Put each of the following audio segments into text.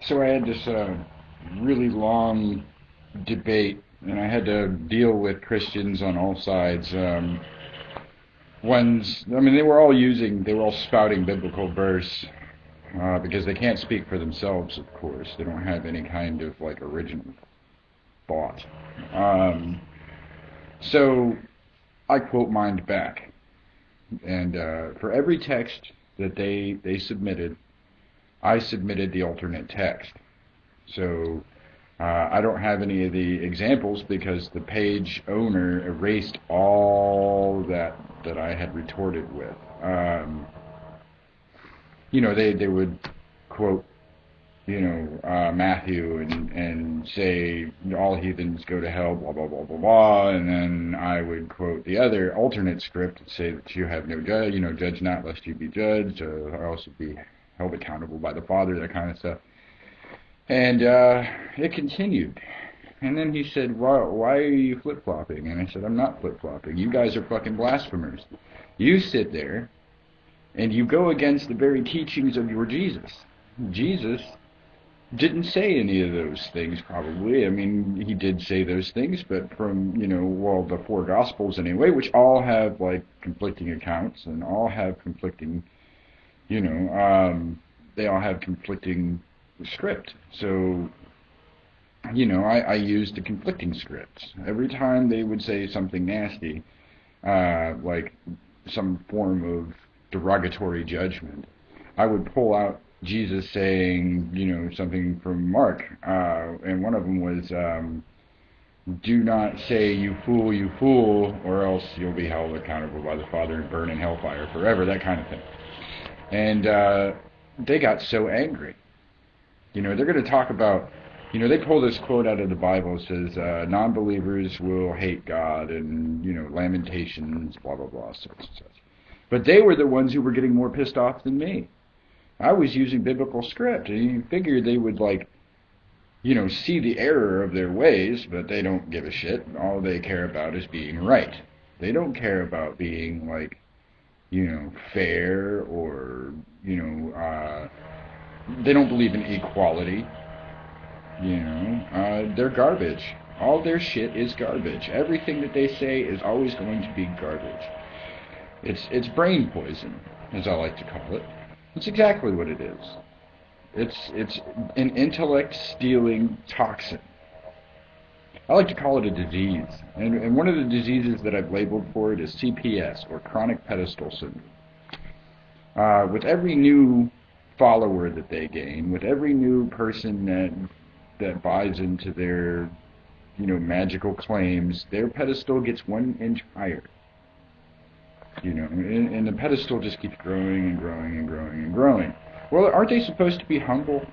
So I had this really long debate, and I had to deal with Christians on all sides. They were all spouting biblical verse because they can't speak for themselves, of course. They don't have any kind of like original thought. So I quote mined back, and for every text that they submitted, I submitted the alternate text. So I don't have any of the examples because the page owner erased all that I had retorted with. They would quote, Matthew and say all heathens go to hell, blah blah blah blah blah, and then I would quote the other alternate script and say that you have no judge, judge not lest you be judged, or else you'd be held accountable by the Father, that kind of stuff. And it continued. And then he said, why are you flip-flopping? And I said, I'm not flip-flopping. You guys are fucking blasphemers. You sit there and you go against the very teachings of your Jesus. Jesus didn't say any of those things, probably. I mean, he did say those things, but from, the four Gospels anyway, which all have, conflicting accounts and all have conflicting, they all have conflicting script. So, I used the conflicting scripts. Every time they would say something nasty, like some form of derogatory judgment, I would pull out Jesus saying, something from Mark, and one of them was, do not say you fool, or else you'll be held accountable by the Father and burn in hellfire forever, that kind of thing. And they got so angry. They're going to talk about, they pull this quote out of the Bible. It says, non-believers will hate God, and, Lamentations, blah, blah, blah, such and such. But they were the ones who were getting more pissed off than me. I was using biblical script, and you figure they would, see the error of their ways, but they don't give a shit. All they care about is being right. They don't care about being, fair, or, they don't believe in equality. They're garbage. All their shit is garbage. Everything that they say is always going to be garbage. It's brain poison, as I like to call it. It's exactly what it is. It's an intellect-stealing toxin. I like to call it a disease. And one of the diseases that I've labeled for it is CPS, or chronic pedestal syndrome. With every new follower that they gain, with every new person that buys into their, magical claims, their pedestal gets 1 inch higher. And the pedestal just keeps growing and growing and growing and growing. Well, aren't they supposed to be humble?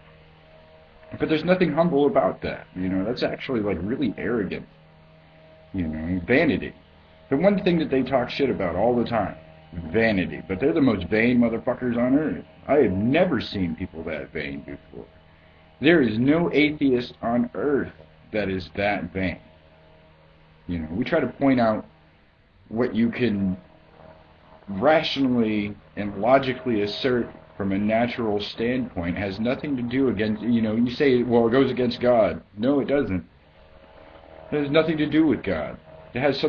But there's nothing humble about that. That's actually really arrogant. Vanity. The one thing that they talk shit about all the time, vanity. But they're the most vain motherfuckers on earth. I have never seen people that vain before. There is no atheist on earth that is that vain. We try to point out what you can rationally and logically assert from a natural standpoint has nothing to do against, you say, well, it goes against God. No, it doesn't. It has nothing to do with God. It has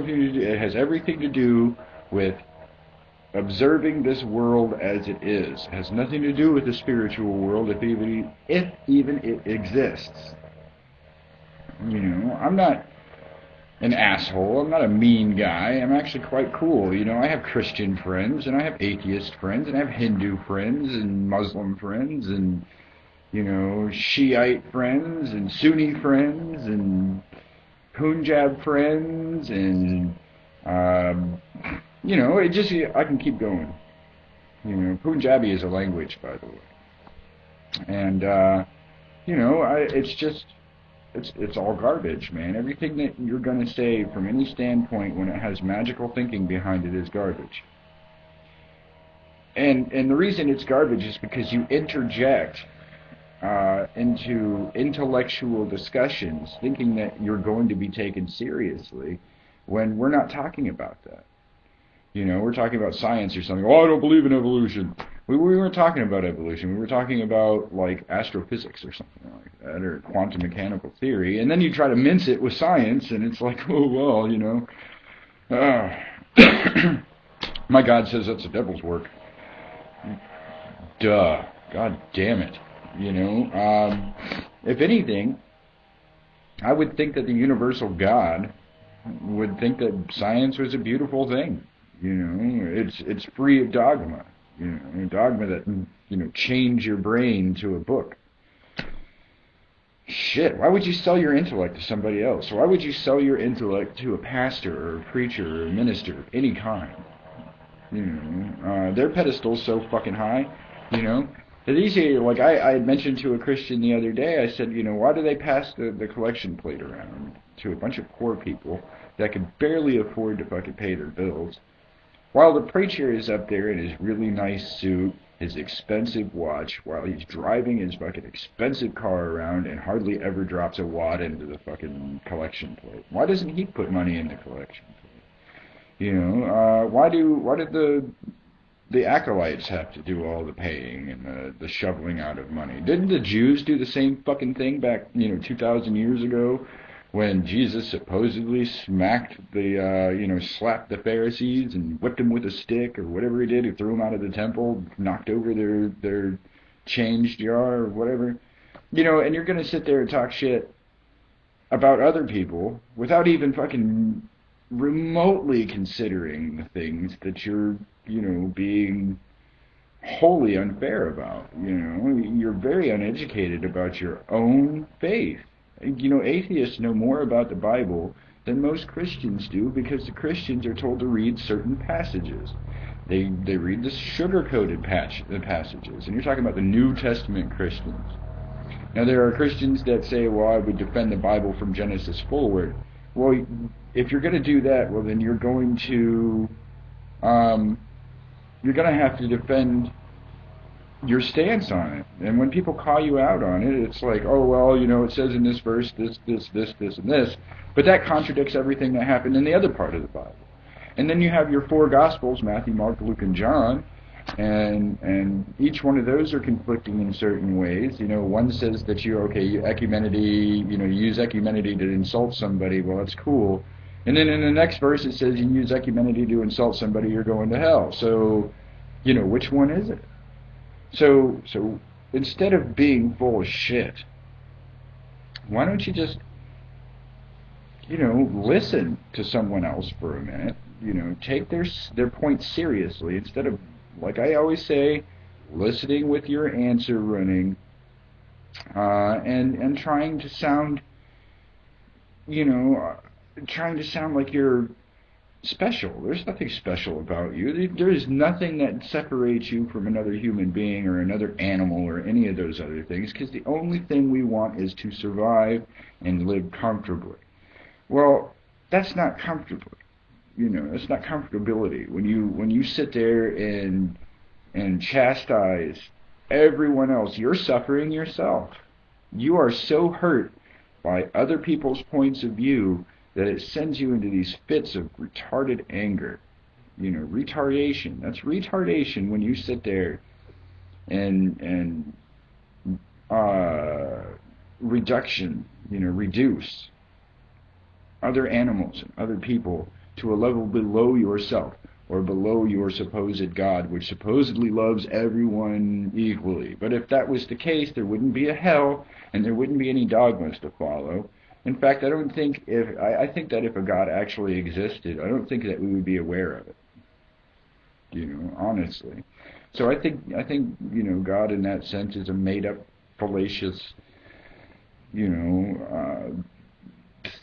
everything to do with observing this world as it is. It has nothing to do with the spiritual world, if even it exists. I'm not an asshole. I'm not a mean guy. I'm actually quite cool. I have Christian friends, and I have atheist friends, and I have Hindu friends, and Muslim friends, and, Shiite friends, and Sunni friends, and Punjab friends, and, I can keep going. Punjabi is a language, by the way. And, it's all garbage, man. Everything that you're going to say from any standpoint when it has magical thinking behind it is garbage. And the reason it's garbage is because you interject into intellectual discussions thinking that you're going to be taken seriously when we're not talking about that. We're talking about science or something. Oh, I don't believe in evolution. We weren't talking about evolution. We were talking about, like, astrophysics or something like that, or quantum mechanical theory. And then you try to mince it with science, and it's like, oh, well, you know. My God says that's the devil's work. Duh. God damn it. You know. If anything, I would think that the universal God would think that science was a beautiful thing. You know, it's free of dogma. You know, dogma that, you know, change your brain to a book. Shit, why would you sell your intellect to somebody else? Why would you sell your intellect to a pastor or a preacher or a minister of any kind? You know, their pedestal's so fucking high, you know. It's easy, like I had mentioned to a Christian the other day, I said, you know, why do they pass the collection plate around to a bunch of poor people that could barely afford to fucking pay their bills? While the preacher is up there in his really nice suit, his expensive watch, while he's driving his fucking expensive car around and hardly ever drops a wad into the fucking collection plate. Why doesn't he put money in the collection plate? You know, why did the acolytes have to do all the paying and the shoveling out of money? Didn't the Jews do the same fucking thing back, you know, 2,000 years ago? When Jesus supposedly smacked slapped the Pharisees and whipped them with a stick or whatever he did, he threw them out of the temple, knocked over their change jar or whatever. You know, and you're going to sit there and talk shit about other people without even fucking remotely considering the things that you're, you know, being wholly unfair about. You know, you're very uneducated about your own faith. You know, atheists know more about the Bible than most Christians do because the Christians are told to read certain passages. They read the sugar-coated passages. And you're talking about the New Testament Christians. Now, there are Christians that say, well, I would defend the Bible from Genesis forward. Well, if you're going to do that, well, then you're going to have to defend your stance on it. And when people call you out on it, it's like, oh, well, you know, it says in this verse this, and this, but that contradicts everything that happened in the other part of the Bible. And then you have your four Gospels, Matthew, Mark, Luke, and John, and each one of those are conflicting in certain ways. You know, one says that you use equanimity to insult somebody, well, that's cool. And then in the next verse it says you use equanimity to insult somebody, you're going to hell. So, you know, which one is it? So instead of being full of shit, why don't you just, you know, listen to someone else for a minute, you know, take their point seriously instead of, like I always say, listening with your answer running, and trying to sound, you know, trying to sound like you're special. There's nothing special about you. There is nothing that separates you from another human being or another animal or any of those other things, because the only thing we want is to survive and live comfortably. Well, that's not comfortably. You know, that's not comfortability. When you sit there and chastise everyone else, you're suffering yourself. You are so hurt by other people's points of view that it sends you into these fits of retarded anger. You know, retardation. That's retardation when you sit there and reduction, you know, reduce other animals and other people to a level below yourself or below your supposed God, which supposedly loves everyone equally. But if that was the case, there wouldn't be a hell and there wouldn't be any dogmas to follow. In fact, I think that if a God actually existed, I don't think that we would be aware of it. You know, honestly. So I think you know, God in that sense is a made-up, fallacious, you know,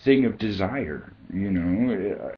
thing of desire. You know,